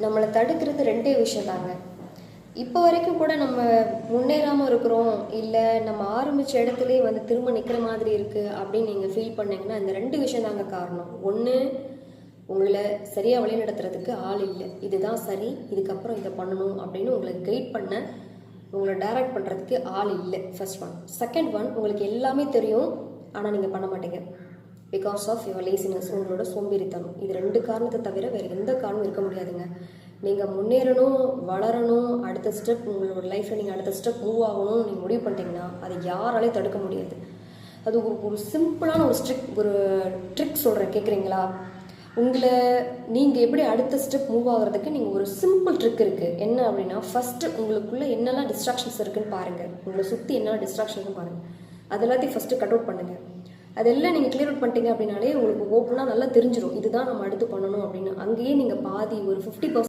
நம்மளை தடுக்கிறது ரெண்டே விஷயம் தாங்க. இப்போ வரைக்கும் கூட நம்ம முன்னேறாமல் இருக்கிறோம், இல்லை நம்ம ஆரம்பித்த இடத்துலேயே வந்து திரும்ப நிற்கிற மாதிரி இருக்குது அப்படின்னு நீங்கள் ஃபீல் பண்ணீங்கன்னா இந்த ரெண்டு விஷயம் தாங்க காரணம். ஒன்று, உங்களை சரியாக வழிநடத்துறதுக்கு ஆள் இல்லை. இதுதான் சரி, இதுக்கப்புறம் இதை பண்ணணும் அப்படின்னு உங்களை கைட் பண்ண, உங்களை டைரக்ட் பண்ணுறதுக்கு ஆள் இல்லை. First one. செகண்ட் ஒன், உங்களுக்கு எல்லாமே தெரியும் ஆனால் நீங்கள் பண்ண மாட்டீங்க. பிகாஸ் ஆஃப் யுவர் லேசினஸ், உங்களோட சோம்பேறித்தனம். இது ரெண்டு காரணத்தை தவிர வேறு எந்த காரணமும் இருக்க முடியாதுங்க. நீங்கள் முன்னேறணும், வளரணும், அடுத்த ஸ்டெப் உங்களோட லைஃப்பில் நீங்கள் அடுத்த ஸ்டெப் மூவ் ஆகணும்னு நீங்கள் முடிவு பண்ணிட்டீங்கன்னா அதை யாராலையும் தடுக்க முடியாது. அது ஒரு சிம்பிளான ஒரு ட்ரிக் சொல்கிறேன், கேட்குறீங்களா? உங்களை நீங்கள் எப்படி அடுத்த ஸ்டெப் மூவ் ஆகிறதுக்கு நீங்கள் ஒரு சிம்பிள் ட்ரிக் இருக்குது. என்ன அப்படின்னா, ஃபஸ்ட்டு உங்களுக்குள்ளே என்னெல்லாம் டிஸ்ட்ராக்ஷன்ஸ் இருக்குதுன்னு பாருங்கள். உங்களை சுற்றி என்னெல்லாம் டிஸ்ட்ராக்ஷன் பாருங்கள். அது எல்லாத்தையும் ஃபஸ்ட்டு கட் அவுட் பண்ணுங்கள். அதெல்லாம் நீங்கள் கிளியர் அவுட் பண்ணிட்டீங்க அப்படின்னாலே உங்களுக்கு ஓப்பனாக நல்லா தெரிஞ்சிடும் இதுதான் நம்ம அடுத்து பண்ணணும் அப்படின்னு. அங்கேயே நீங்கள் பாதி ஒரு 50%